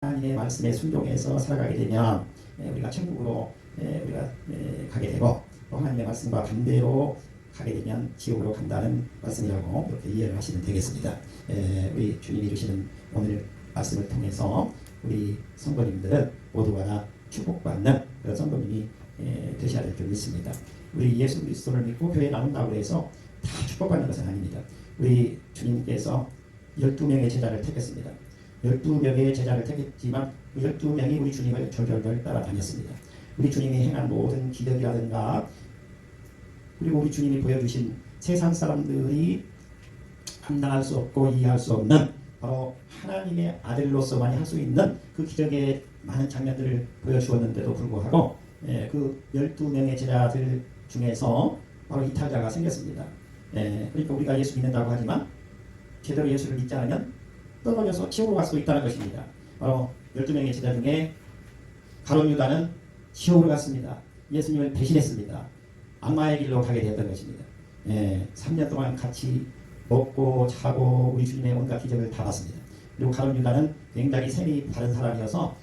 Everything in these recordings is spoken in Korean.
하나님의 말씀에 순종해서 살아가게 되면 우리가 천국으로 우리가 가게 되고, 또 하나님의 말씀과 반대로 가게 되면 지옥으로 간다는 말씀이라고 이렇게 이해를 하시면 되겠습니다. 우리 주님이 주시는 오늘 말씀을 통해서 우리 성도님들은 모두가 다 축복받는 그런 성도님이 되셔야 될 줄 믿습니다. 우리 예수 그리스도를 믿고 교회에 나온다고 해서 다 축복받는 것은 아닙니다. 우리 주님께서 12명의 제자를 택했습니다. 12명의 제자를 택했지만 그 12명이 우리 주님을 절절절 따라다녔습니다. 우리 주님이 행한 모든 기적이라든가, 그리고 우리 주님이 보여주신 세상 사람들이 감당할 수 없고 이해할 수 없는 바로 하나님의 아들로서만이 할 수 있는 그 기적의 많은 장면들을 보여주었는데도 불구하고 그 12명의 제자들 중에서 바로 이탈자가 생겼습니다. 그러니까 우리가 예수 믿는다고 하지만 제대로 예수를 믿지 않으면 떨어져서 지옥으로 갈 수 있다는 것입니다. 바로 12명의 제자 중에 가룟 유다는 지옥으로 갔습니다. 예수님을 배신했습니다. 악마의 길로 가게 되었던 것입니다. 3년 동안 같이 먹고 자고 우리 주님의 온갖 기적을 다 봤습니다. 그리고 가룟 유다는 굉장히 셈이 바른 사람이어서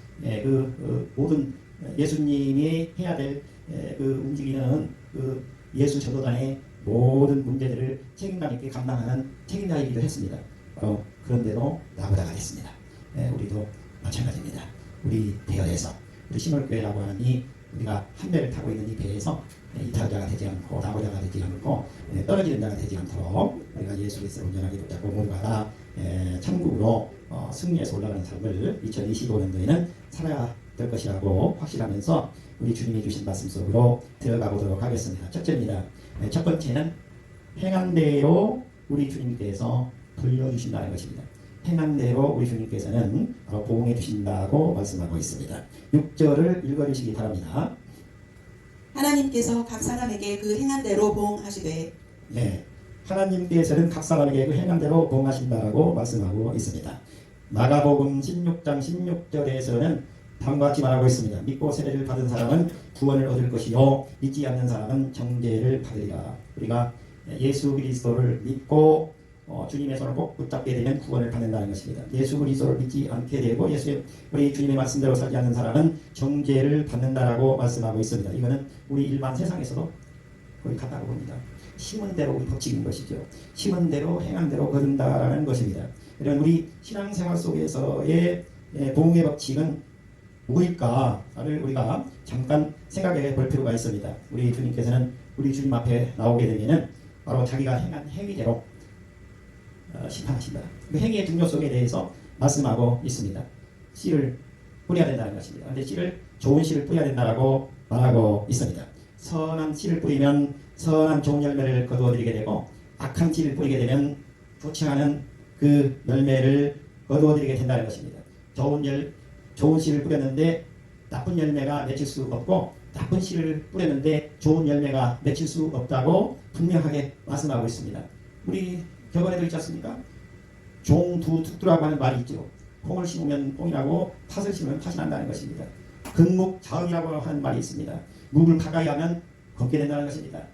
모든 예수님이 해야 될 움직이는 예수 전도단의 모든 문제들을 책임감 있게 감당하는 책임자이기도 했습니다. 그런데도 나보다가 됐습니다. 우리도 마찬가지입니다. 우리 대열에서, 우리 신월교회라고 하는 우리가 한 배를 타고 있는 이 배에서 이탈자가 되지 않고 나보다가 되지 않고 떨어지는 자가 되지 않도록 우리가 예수 그리스도를 온전하게 붙잡고 모두가 다 천국으로 승리해서 올라가는 삶을 2025년도에는 살아야 될 것이라고 확실하면서 우리 주님이 주신 말씀 속으로 들어가 보도록 하겠습니다. 첫째입니다. 첫 번째는 행한 대로 우리 주님께서 돌려주신다는 것입니다. 행한 대로 우리 주님께서는 보응해 주신다고 말씀하고 있습니다. 6절을 읽어주시기 바랍니다. 하나님께서 각 사람에게 그 행한 대로 보응하시되, 하나님께서는 각 사람에게 그 행한 대로 보응하신다고 말씀하고 있습니다. 마가복음 16장 16절에서는 다음과 같이 말하고 있습니다. 믿고 세례를 받은 사람은 구원을 얻을 것이요 믿지 않는 사람은 정죄를 받으리라. 우리가 예수 그리스도를 믿고 주님의 손을 꼭 붙잡게 되면 구원을 받는다는 것입니다. 예수 그리스도를 믿지 않게 되고 우리 주님의 말씀대로 살지 않는 사람은 정죄를 받는다라고 말씀하고 있습니다. 이거는 우리 일반 세상에서도 거의 같다고 봅니다. 심은 대로 우리 법칙인 것이죠. 심은 대로 행한 대로 거둔다라는 것입니다. 이런 우리 신앙생활 속에서의 보응의 법칙은 무엇일까를 우리가 잠깐 생각해 볼 필요가 있습니다. 우리 주님께서는 우리 주님 앞에 나오게 되면은 바로 자기가 행한 행위대로 심판하신다. 그 행위의 중요성에 대해서 말씀하고 있습니다. 씨를 뿌려야 된다는 것입니다. 그런데 좋은 씨를 뿌려야 된다고 말하고 있습니다. 선한 씨를 뿌리면 선한 좋은 열매를 거두어들이게 되고, 악한 씨를 뿌리게 되면 좋지 않은 그 열매를 거두어들이게 된다는 것입니다. 좋은 씨를 뿌렸는데 나쁜 열매가 맺힐 수 없고, 나쁜 씨를 뿌렸는데 좋은 열매가 맺힐 수 없다고 분명하게 말씀하고 있습니다. 우리 격언에도 있지 않습니까? 종두툭두라고 하는 말이 있죠. 콩을 심으면 콩이라고, 팥을 심으면 팥이 난다는 것입니다. 근묵자응이라고 하는 말이 있습니다. 묵을 가까이 하면 걷게 된다는 것입니다.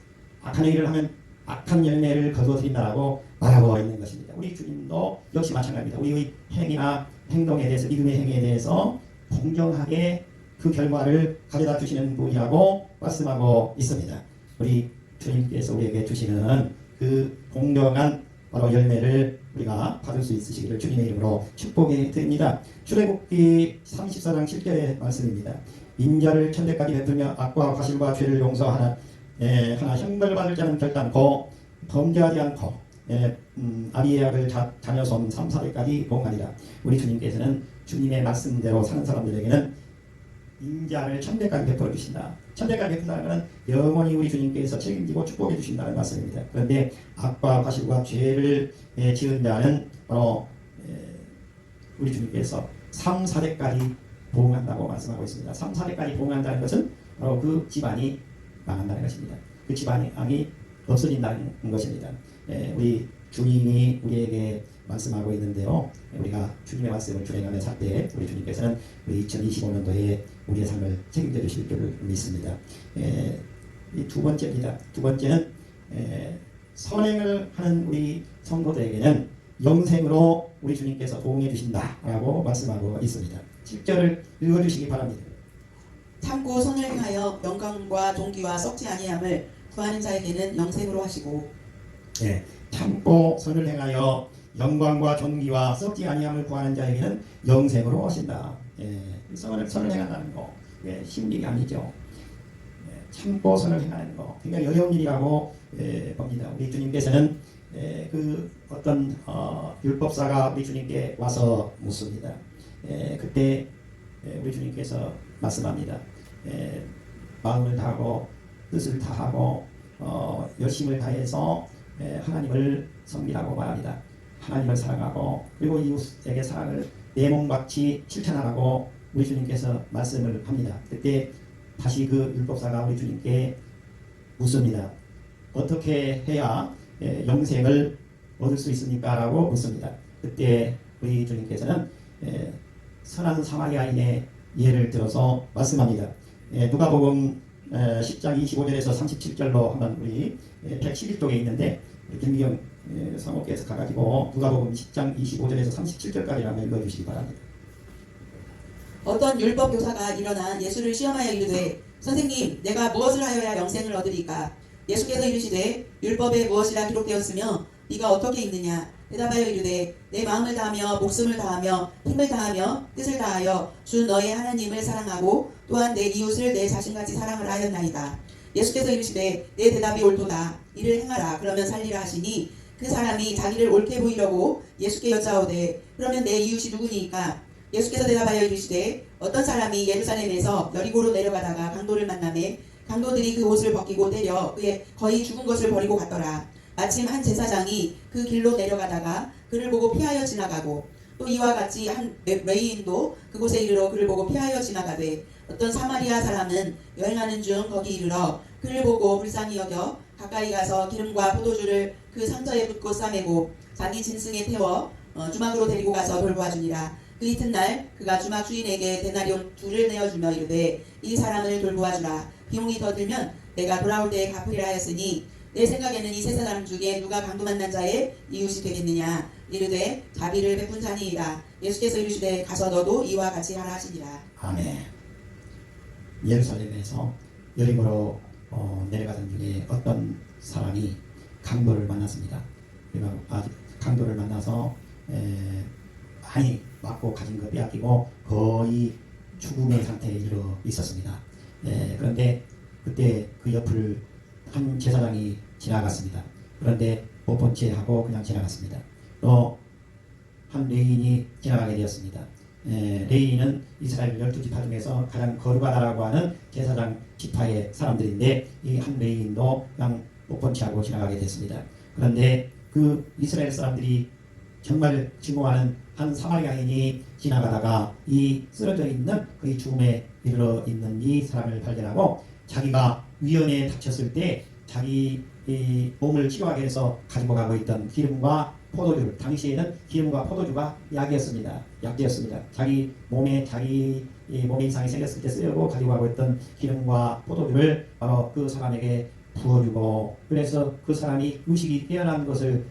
악한 행위를 하면 악한 열매를 거두어들인다라고 말하고 있는 것입니다. 우리 주님도 역시 마찬가지입니다. 우리의 행위나 행동에 대해서, 믿음의 행위에 대해서 공정하게 그 결과를 가져다 주시는 분이라고 말씀하고 있습니다. 우리 주님께서 우리에게 주시는 그 공정한 바로 열매를 우리가 받을 수 있으시기를 주님의 이름으로 축복해 드립니다. 출애굽기 34장 7절의 말씀입니다. 인자를 천대까지 베풀며 악과 과실과 죄를 용서하나 형벌 받을 자는 결단코 범죄하지 않고 아비의 자녀손 3, 4대까지 보응하리라. 우리 주님께서는 주님의 말씀대로 사는 사람들에게는 인자를 천대까지 베풀어 주신다. 천대까지 베푼다는 것은 영원히 우리 주님께서 책임지고 축복해 주신다는 말씀입니다. 그런데 악과 과실과 죄를 지은 자는 바로 우리 주님께서 3, 4대까지 보응한다고 말씀하고 있습니다. 3, 4대까지 보응한다는 것은 바로 그 집안이 망한다는 것입니다. 그 집안이 없어진다는 것입니다. 우리 주님이 우리에게 말씀하고 있는데요. 우리가 주님의 말씀을 준행하며 살 때 우리 주님께서는 우리 2025년도에 우리의 삶을 책임져 주실 줄 믿습니다. 이 두 번째입니다. 두 번째는 선행을 하는 우리 성도들에게는 영생으로 우리 주님께서 도움해 주신다라고 말씀하고 있습니다. 7절을 읽어주시기 바랍니다. 참고 선을 행하여 영광과 존귀와 썩지 아니함을 구하는 자에게는 영생으로 하시고 예, 참고 선을 행하여 영광과 존귀와 썩지 아니함을 구하는 자에게는 영생으로 하신다. 예, 선을 행한다는 거 쉬운 일이 아니죠. 예, 참고 선을 행하는 거 굉장히 어려운 일이라고 봅니다. 우리 주님께서는 그 어떤 율법사가 우리 주님께 와서 묻습니다. 그때 우리 주님께서 말씀합니다. 마음을 다하고 뜻을 다하고 열심을 다해서 하나님을 섬기라고 말합니다. 하나님을 사랑하고 그리고 이웃에게 사랑을 내 몸같이 실천하라고 우리 주님께서 말씀을 합니다. 그때 다시 그 율법사가 우리 주님께 묻습니다. 어떻게 해야 영생을 얻을 수 있습니까? 라고 묻습니다. 그때 우리 주님께서는 선한 사마리아인의 예를 들어서 말씀합니다. 누가복음 10장 25절에서 37절로 한번 우리 111쪽에 있는데 김미경 사모께서 가가지고 누가복음 10장 25절에서 37절까지 한번 읽어주시기 바랍니다. 어떤 율법 교사가 일어나 예수를 시험하여 이르되 선생님 내가 무엇을 하여야 영생을 얻으리까? 예수께서 이르시되 율법에 무엇이라 기록되었으며 네가 어떻게 읽느냐? 대답하여 이르되 내 마음을 다하며 목숨을 다하며 힘을 다하며 뜻을 다하여 주 너의 하나님을 사랑하고 또한 내 이웃을 내 자신같이 사랑을 하였나이다. 예수께서 이르시되 내 대답이 옳도다. 이를 행하라. 그러면 살리라 하시니 그 사람이 자기를 옳게 보이려고 예수께 여짜오되 그러면 내 이웃이 누구니까? 예수께서 대답하여 이르시되 어떤 사람이 예루살렘에서 여리고로 내려가다가 강도를 만나매 강도들이 그 옷을 벗기고 때려 그의 거의 죽은 것을 버리고 갔더라. 마침 한 제사장이 그 길로 내려가다가 그를 보고 피하여 지나가고 또 이와 같이 한 레위인도 그곳에 이르러 그를 보고 피하여 지나가되 어떤 사마리아 사람은 여행하는 중 거기 이르러 그를 보고 불쌍히 여겨 가까이 가서 기름과 포도주를 그 상처에 붓고 싸매고 자기 짐승에 태워 주막으로 데리고 가서 돌보아주니라. 그 이튿날 그가 주막 주인에게 데나리온 2를 내어주며 이르되 이 사람을 돌보아주라. 비용이 더 들면 내가 돌아올 때에 갚으리라 하였으니 내 생각에는 이 세 사람 중에 누가 강도 만난 자의 이웃이 되겠느냐? 이르되 자비를 베푼 자니이다. 예수께서 이르시되 가서 너도 이와 같이 하라 하시니라. 아멘. 예루살렘에서 여리고로 내려가던 중에 어떤 사람이 강도를 만났습니다. 그리고 강도를 만나서 많이 맞고 가진 거 빼앗기고 거의 죽음의 상태에 이르러 있었습니다. 그런데 그때 그 옆을 한 제사장이 지나갔습니다. 그런데 못 본 채 하고 그냥 지나갔습니다. 또 한 레위인이 지나가게 되었습니다. 레위인은 이스라엘 12지파 중에서 가장 거룩하다라고 하는 제사장 지파의 사람들인데 이 한 레위인도 그냥 못 본 채 하고 지나가게 됐습니다. 그런데 그 이스라엘 사람들이 정말 증오하는 한 사마리아인이 지나가다가 이 쓰러져 있는 그의 죽음에 이르러 있는 이 사람을 발견하고 자기가 위험에 닥쳤을 때 자기 몸을 치료하기 위해서 가지고 가고 있던 기름과 포도주, 당시에는 기름과 포도주가 약이었습니다. 약재였습니다. 자기 몸에 이상이 생겼을 때 쓰려고 가지고 가고 있던 기름과 포도주를 바로 그 사람에게 부어주고 그래서 그 사람이 의식이 깨어난 것을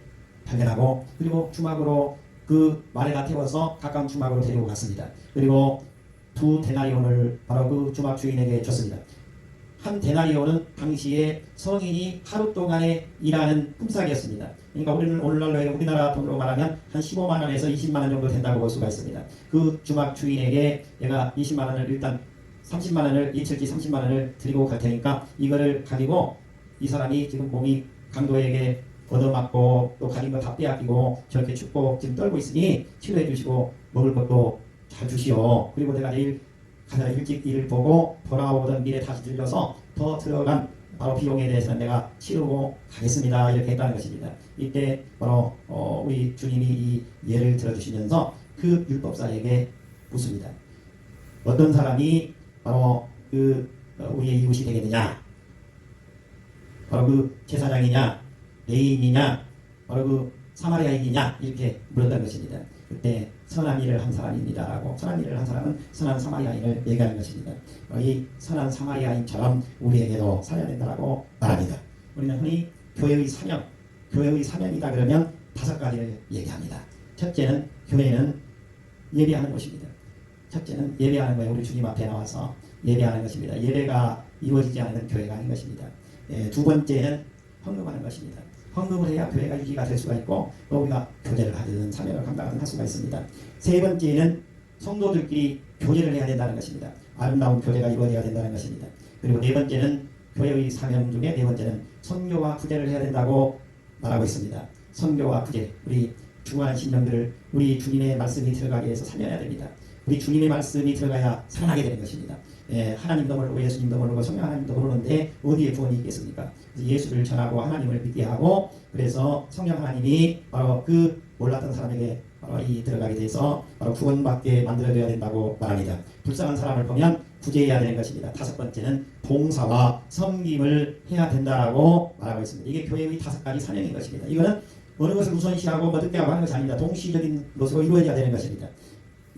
발견하고 그리고 주막으로 그 말에다 태워서 가까운 주막으로 데리고 갔습니다. 그리고 2 데나리온을 바로 그 주막 주인에게 줬습니다. 한 데나리온은 당시에 성인이 하루 동안에 일하는 품삯이었습니다. 그러니까 우리는 오늘날로 우리나라 돈으로 말하면 한 15만 원에서 20만 원 정도 된다고 볼 수가 있습니다. 그 주막 주인에게 내가 20만 원을 일단 30만 원을 이틀치 30만 원을 드리고 갈 테니까 이거를 가지고 이 사람이 지금 몸이 강도에게 얻어맞고 또 가진 거 다 빼앗기고 저렇게 춥고 지금 떨고 있으니 치료해 주시고 먹을 것도 잘 주시오. 그리고 내가 내일 가장 일찍 일을 보고 돌아오던 길에 다시 들려서 더 들어간 바로 비용에 대해서는 내가 치르고 가겠습니다. 이렇게 했다는 것입니다. 이때 바로 우리 주님이 이 예를 들어주시면서 그 율법사에게 묻습니다. 어떤 사람이 바로 그 우리의 이웃이 되겠느냐? 바로 그 제사장이냐? 레위인이냐? 바로 그 사마리아인이냐? 이렇게 물었다는 것입니다. 그때 선한 일을 한 사람입니다 라고 선한 일을 한 사람은 선한 사마리아인을 얘기하는 것입니다. 이 선한 사마리아인처럼 우리에게도 살아야 된다고 말합니다. 우리는 흔히 교회의 사명이다 그러면 5가지를 얘기합니다. 첫째는 교회는 예배하는 곳입니다. 첫째는 예배하는 거예요. 우리 주님 앞에 나와서 예배하는 것입니다. 예배가 이루어지지 않는 교회가 아닌 것입니다. 두 번째는 헌금하는 것입니다. 헌금을 해야 교회가 유지가 될 수가 있고 또 우리가 교제를 하든 사명을 감당하든 할 수가 있습니다. 세 번째는 성도들끼리 교제를 해야 된다는 것입니다. 아름다운 교제가 이루어져야 된다는 것입니다. 그리고 네 번째는 교회의 사명 중에 네 번째는 선교와 구제를 해야 된다고 말하고 있습니다. 선교와 구제, 우리 중요한 신령들을 우리 주님의 말씀이 들어가기 위해서 살려야 됩니다. 우리 주님의 말씀이 들어가야 살아나게 되는 것입니다. 하나님도 모르고 예수님도 모르고 성령 하나님도 모르는데 어디에 구원이 있겠습니까? 예수를 전하고 하나님을 믿게 하고 그래서 성령 하나님이 바로 그 몰랐던 사람에게 바로 이 들어가게 돼서 바로 구원받게 만들어줘야 된다고 말합니다. 불쌍한 사람을 보면 구제해야 되는 것입니다. 다섯 번째는 봉사와 섬김을 해야 된다고 말하고 있습니다. 이게 교회의 다섯 가지 사명인 것입니다. 이거는 어느 것을 우선시하고 뭐 늦게 하고 하는 것이 아닙니다. 동시적인 것으로 이루어져야 되는 것입니다.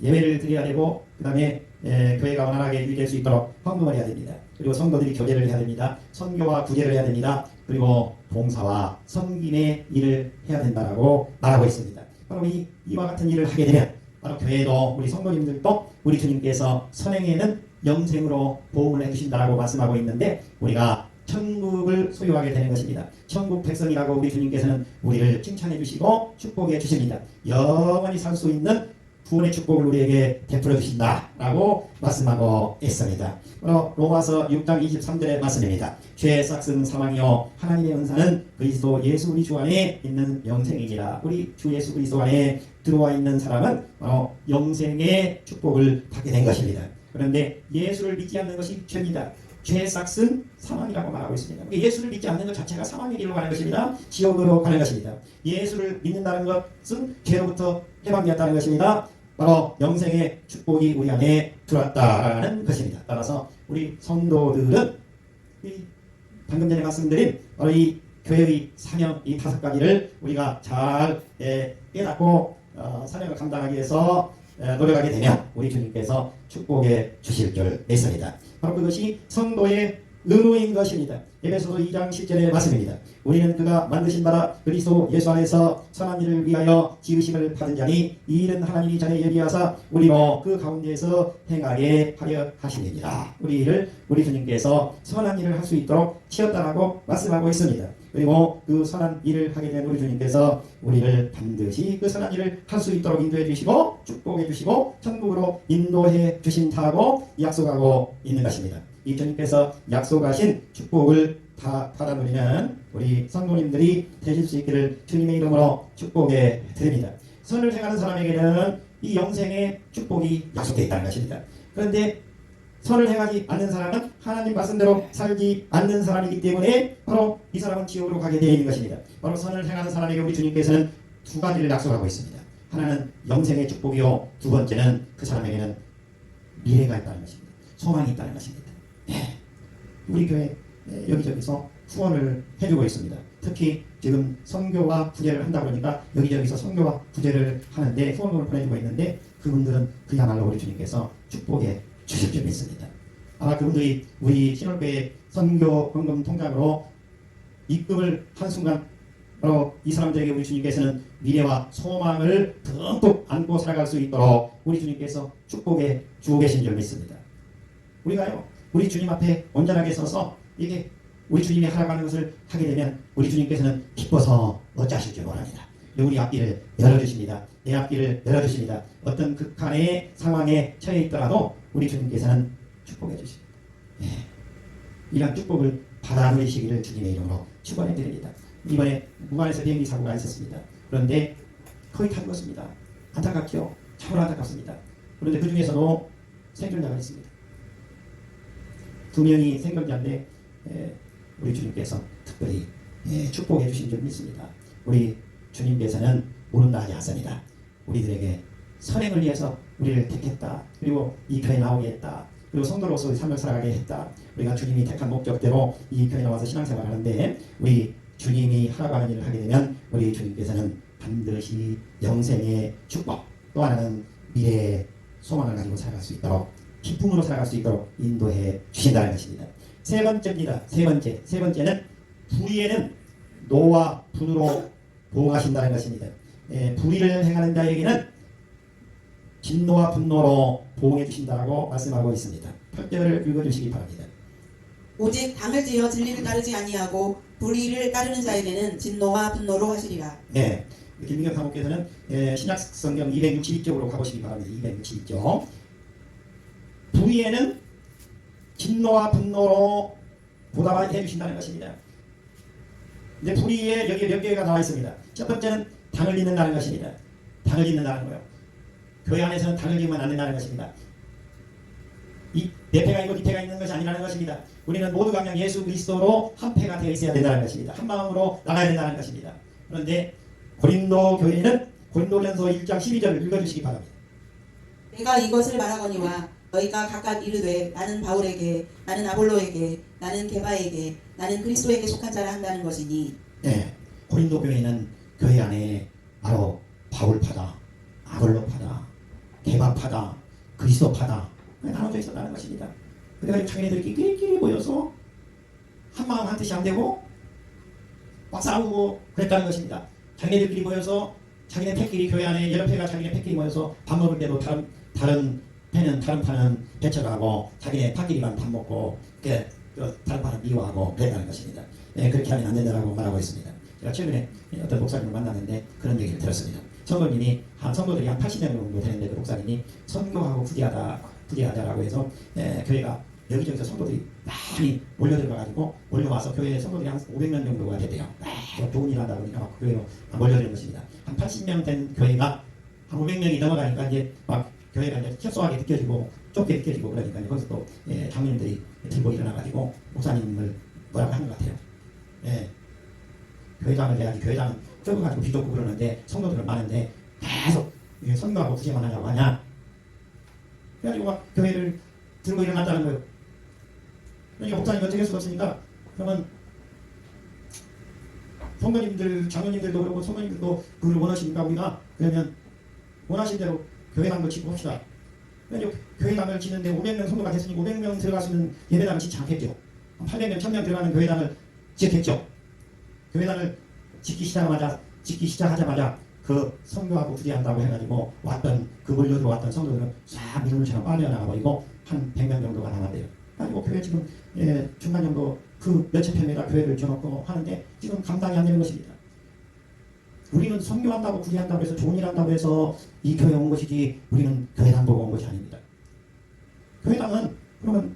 예배를 드려야 되고 그 다음에 교회가 원활하게 유지될 수 있도록 헌금을 해야 됩니다. 그리고 성도들이 교제를 해야 됩니다. 선교와 구제를 해야 됩니다. 그리고 봉사와 섬김의 일을 해야 된다고 말하고 있습니다. 바로 이와 같은 일을 하게 되면 바로 교회도 우리 성도님들도 우리 주님께서 선행에는 영생으로 보응을 해주신다라고 말씀하고 있는데 우리가 천국을 소유하게 되는 것입니다. 천국 백성이라고 우리 주님께서는 우리를 칭찬해 주시고 축복해 주십니다. 영원히 살 수 있는 구원의 축복을 우리에게 베풀어 주신다라고 말씀하고 있습니다. 로마서 6장 23절의 말씀입니다. 죄의 싹은 사망이요 하나님의 은사는 그리스도 예수 우리 주 안에 있는 영생이니라. 우리 주 예수 그리스도 안에 들어와 있는 사람은 영생의 축복을 받게 된 것입니다. 그런데 예수를 믿지 않는 것이 죄입니다. 죄의 싹은 사망이라고 말하고 있습니다. 예수를 믿지 않는 것 자체가 사망의 길로 가는 것입니다. 지옥으로 가는 것입니다. 예수를 믿는다는 것은 죄로부터 해방되었다는 것입니다. 바로 영생의 축복이 우리 안에 들어왔다라는 것입니다. 따라서 우리 성도들은 방금 전에 말씀드린 바로 이 교회의 사명 이 다섯 가지를 우리가 잘 깨닫고 사명을 감당하기 위해서 노력하게 되면 우리 주님께서 축복해 주실 줄 믿습니다. 바로 그것이 성도의 의무인 것입니다. 에베소서 2장 10절의 말씀입니다. 우리는 그가 만드신 바라 그리스도 예수 안에서 선한 일을 위하여 지으심을 받은 자니 이 일은 하나님이 전에 예비하사 우리로 그 가운데에서 행하게 하려 하시느니라. 우리 주님께서 선한 일을 할 수 있도록 치었다라고 말씀하고 있습니다. 그리고 그 선한 일을 하게 된 우리 주님께서 우리를 반드시 그 선한 일을 할 수 있도록 인도해 주시고 축복해 주시고 천국으로 인도해 주신다고 약속하고 있는 것입니다. 이 주님께서 약속하신 축복을 다 받아 누리는 우리 성도님들이 되실 수 있기를 주님의 이름으로 축복해 드립니다. 선을 행하는 사람에게는 이 영생의 축복이 약속되어 있다는 것입니다. 그런데 선을 행하지 않는 사람은 하나님 말씀대로 살지 않는 사람이기 때문에 바로 이 사람은 지옥으로 가게 되어 있는 것입니다. 바로 선을 행하는 사람에게 우리 주님께서는 두 가지를 약속하고 있습니다. 하나는 영생의 축복이요, 두 번째는 그 사람에게는 미래가 있다는 것입니다. 소망이 있다는 것입니다. 우리 교회 여기저기서 후원을 해주고 있습니다. 특히 지금 선교와 구제를 한다 그러니까 여기저기서 선교와 구제를 하는데 후원금을 보내주고 있는데 그분들은 그야말로 우리 주님께서 축복해 주실 줄 믿습니다. 아마 그분들이 우리 신월교회 선교 헌금 통장으로 입금을 한 순간 바로 이 사람들에게 우리 주님께서는 미래와 소망을 듬뿍 안고 살아갈 수 있도록 우리 주님께서 축복해 주고 계신 줄 믿습니다. 우리가요, 우리 주님 앞에 온전하게 서서 이게 우리 주님이 하라고 하는 것을 하게 되면 우리 주님께서는 기뻐서 어찌하실 줄 모릅니다. 우리 앞길을 열어주십니다. 내 앞길을 열어주십니다. 어떤 극한의 상황에 처해 있더라도 우리 주님께서는 축복해 주십니다. 이런 축복을 받아 누리시기를 주님의 이름으로 축원해 드립니다. 이번에 무관에서 비행기 사고가 있었습니다. 그런데 거의 다 죽었습니다. 안타깝죠. 참으로 안타깝습니다. 그런데 그 중에서도 생존자가 있습니다. 2명이 생존자인데 우리 주님께서 특별히 축복해 주신 줄 믿습니다. 우리 주님께서는 모른다 하지 않습니다. 우리들에게 선행을 위해서 우리를 택했다. 그리고 이 교회에 나오게 했다. 그리고 성도로서의 삶을 살아가게 했다. 우리가 주님이 택한 목적대로 이 교회에 나와서 신앙생활을 하는데 우리 주님이 하라고 하는 일을 하게 되면 우리 주님께서는 반드시 영생의 축복, 또 하나는 미래의 소망을 가지고 살아갈 수 있도록, 기쁨으로 살아갈 수 있도록 인도해 주신다는 것입니다. 세 번째입니다. 세 번째는 불의에는 노와 분으로 보응하신다는 것입니다. 불의를 행하는 자에게는 진노와 분노로 보응해 주신다고 말씀하고 있습니다. 8절을 읽어주시기 바랍니다. 오직 당을 지어 진리를 따르지 아니하고 불의를 따르는 자에게는 진노와 분노로 하시리라. 네, 김민경 사모께서는 신약 성경 262쪽으로 가보시기 바랍니다. 262쪽. 불의에는 진노와 분노로 보답해 주신다는 것입니다. 근데 불의에 여기 몇 개가 나와 있습니다. 첫 번째는 당을 잇는다는 것입니다. 당을 잇는다는 거예요. 교회 안에서는 당을 잇으면 안 된다는 것입니다. 이 내패가 있고 뒷패가 있는 것이 아니라는 것입니다. 우리는 모두가 그냥 예수 그리스도로 한 패가 되어 있어야 된다는 것입니다. 한 마음으로 나가야 된다는 것입니다. 그런데 고린도 교회는 고린도전서 1장 12절을 읽어주시기 바랍니다. 내가 이것을 말하거니와 너희가 각각 이르되 나는 바울에게 나는 아볼로에게 나는 게바에게 나는 그리스도에게 속한 자라 한다는 것이니. 네, 고린도 교회는 교회 안에 바로 바울파다, 아볼로파다, 게바파다, 그리스도파다 나눠져 있었다는 것입니다. 그래가지고 자기네들이 끼리끼리 모여서 한 마음 한 뜻이 안 되고 막 싸우고 그랬다는 것입니다. 자기네들끼리 모여서 자기네 패끼리 교회 안에 여러 패가 자기네 패끼리 모여서 밥 먹을 때도 다른 파는 배척하고 자기네 파끼리만 밥 먹고 다른 파는 미워하고 그랬다는 것입니다. 네, 그렇게 하면 안 된다고 말하고 있습니다. 제가 최근에 어떤 목사님을 만났는데 그런 얘기를 들었습니다. 성도들이 한 80명 정도 되는데 그 목사님이 선교하고 부재하자라고 해서 교회가 여기저기서 성도들이 많이 몰려들어가지고 몰려와서 교회에 성도들이 한 500명 정도가 됐대요. 좋은 일 하다 보니까 막 교회로 몰려드는 것입니다. 한 80명 된 교회가 한 500명이 넘어가니까 이제 막 교회가 이제 협소하게 느껴지고 좁게 느껴지고 그러니까 거기서 또 장로님들이 들고 일어나가지고 목사님을 뭐라고 하는 것 같아요. 교회장을 해야지 교회장은 좁아가지고 비좁고 그러는데 성도들은 많은데 계속 선교하고 부재만 하냐고 하냐. 그래가지고 막 교회를 들고 일어났다는 거예요. 그러니까 목사님 어떻게 할 수가 없으니까 그러면 성도님들, 장로님들도 그러고 성도님들도 그걸 원하시니까 우리가 그러면 원하신 대로 교회당을 짓고 합시다. 그러니까 교회당을 짓는데 500명 성도가 됐으니 500명 들어가시는 예배당을 짓지 않겠죠. 800명, 1000명 들어가는 교회당을 짓겠죠. 교회당을 짓기 시작하자마자 그 선교하고 부재한다고 해가지고 그 몰려 왔던 성도들은 싹 민물처럼 빠져나가 버리고 한 100명 정도가 남았대요. 그리고 교회 지금 중간 정도 그 몇천 평에다 교회를 지어놓고 하는데 지금 감당이 안 되는 것입니다. 우리는 선교한다고 부재한다고 해서 좋은 일 한다고 해서 이 교회에 온 것이지 우리는 교회당 보고 온 것이 아닙니다. 교회당은 그러면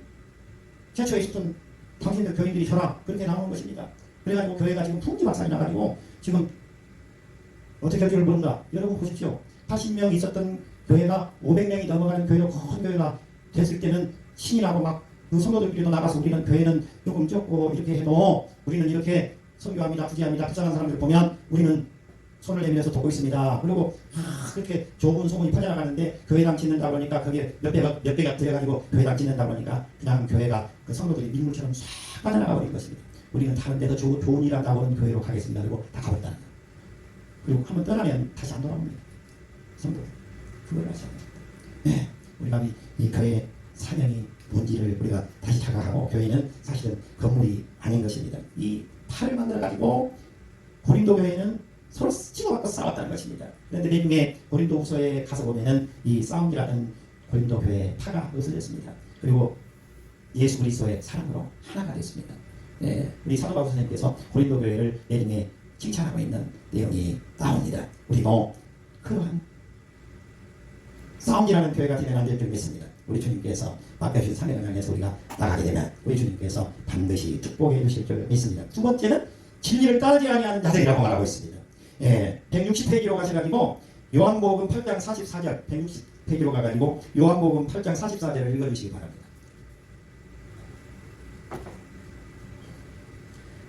최초에 있었던 당신들 교인들이 혈압 그렇게 나오는 것입니다. 그래가지고 교회가 지금 풍지박산이 나가지고 지금 어떻게 할 줄 모른다. 여러분 보십시오. 80명 있었던 교회가 500명이 넘어가는 교회로 큰 교회가 됐을 때는 신이라고 막 그 성도들끼리도 나가서 우리는 교회는 조금 적고 이렇게 해도 우리는 이렇게 선교합니다. 부재합니다. 불쌍한 사람들 보면 우리는 손을 내밀어서 돕고 있습니다. 그리고 그렇게 좋은 소문이 퍼져나가는데 교회당 짓는다 그러니까 그게 몇 배가 들여가지고 교회당 짓는다 그러니까 그냥 교회가 그 성도들이 민물처럼 싹 빠져나가 버린 것입니다. 우리는 다른 데도 좋은 일 한다고는 교회로 가겠습니다. 그리고 다 가버렸다는 거예요. 그리고 한번 떠나면 다시 안 돌아옵니다. 성도 그걸 하셔야 됩니다. 네, 우리가 이 교회의 사명이 뭔지를 우리가 다시 자각하고 교회는 사실은 건물이 아닌 것입니다. 이 팔을 만들어가지고 고린도 교회는 서로 치고받고 싸웠다는 것입니다. 그런데 나중에 고린도 후서에 가서 보면은 이 싸움이라는 고린도 교회의 파가 없어졌습니다. 그리고 예수 그리스도의 사랑으로 하나가 됐습니다. 네, 우리 사도 바울 선생님께서 고린도 교회를 나중에 칭찬하고 있는 내용이 나옵니다. 우리도 그러한 싸움이라는 교회가 되면 안 될 줄 믿습니다. 우리 주님께서 맡겨주신 사명을 향해서 우리가 나가게 되면 우리 주님께서 반드시 축복해 주실 줄 믿습니다. 두 번째는 진리를 따르지 아니하는 자들이라고 말하고 있습니다. 160페이지로 가셔가지고 요한복음 8장 44절 160페이지로 가가지고 요한복음 8장 44절을 읽어주시기 바랍니다.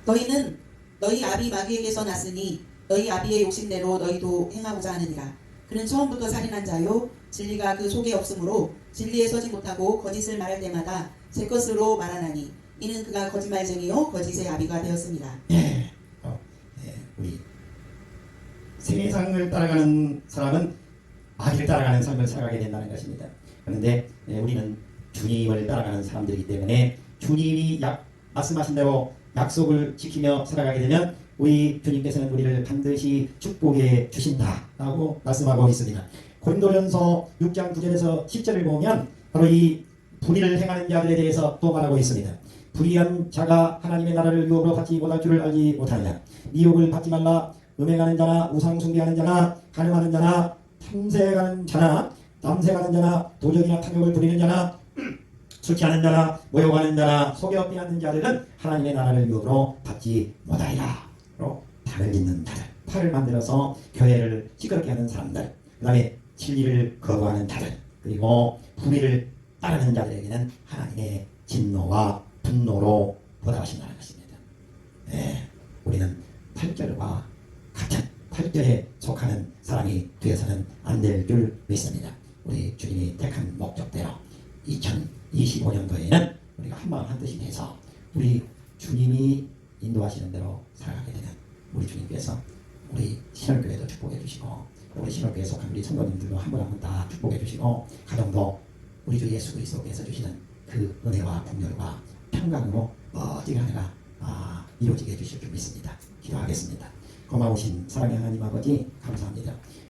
너희는 너희 아비 마귀에게서 났으니 너희 아비의 욕심대로 너희도 행하고자 하느니라. 그는 처음부터 살인한 자요 진리가 그 속에 없으므로 진리에 서지 못하고 거짓을 말할 때마다 제 것으로 말하나니 이는 그가 거짓말쟁이요 거짓의 아비가 되었습니다. 우리 세상을 따라가는 사람은 마귀를 따라가는 삶을 살아가게 된다는 것입니다. 그런데 우리는 주님을 따라가는 사람들이기 때문에 주님이 말씀하신 대로 약속을 지키며 살아가게 되면 우리 주님께서는 우리를 반드시 축복해 주신다라고 말씀하고 있습니다. 고린도전서 6장 9절에서 10절을 보면 바로 이 불의를 행하는 자들에 대해서 또 말하고 있습니다. 불의한 자가 하나님의 나라를 유업으로 받지 못할 줄을 알지 못하느냐. 미혹을 받지 말라. 음행하는 자나 우상 숭배하는 자나 간음하는 자나 탐색하는 자나 도적이나 탐욕을 부리는 자나 술 취하는 자나 모욕하는 자나 속여 빼앗는 자들은 하나님의 나라를 유업으로 받지 못하리라. 팔을 잇는 자들, 팔을 만들어서 교회를 시끄럽게 하는 사람들, 그 다음에 진리를 거부하는 자들, 그리고 불의를 따르는 자들에게는 하나님의 진노와 분노로 보답하신다는 것입니다. 네, 우리는 8절과 같은 8절에 속하는 사람이 되어서는 안 될 줄 믿습니다. 우리 주님이 택한 목적대로 2025년도에는 우리가 한마음 한뜻이 돼서 우리 주님이 인도하시는 대로 살아가게 되는 우리 주님께서 우리 신월교회도 축복해 주시고 우리 신월교회에 속한 우리 성도님들도 한 분 한 분 다 축복해 주시고 가정도 우리 주 예수 그리스도께서 주시는 그 은혜와 긍휼과 평강으로 멋지게 하나가 이루어지게 해주실 줄 믿습니다. 기도하겠습니다. 고마우신 사랑의 하나님 아버지 감사합니다.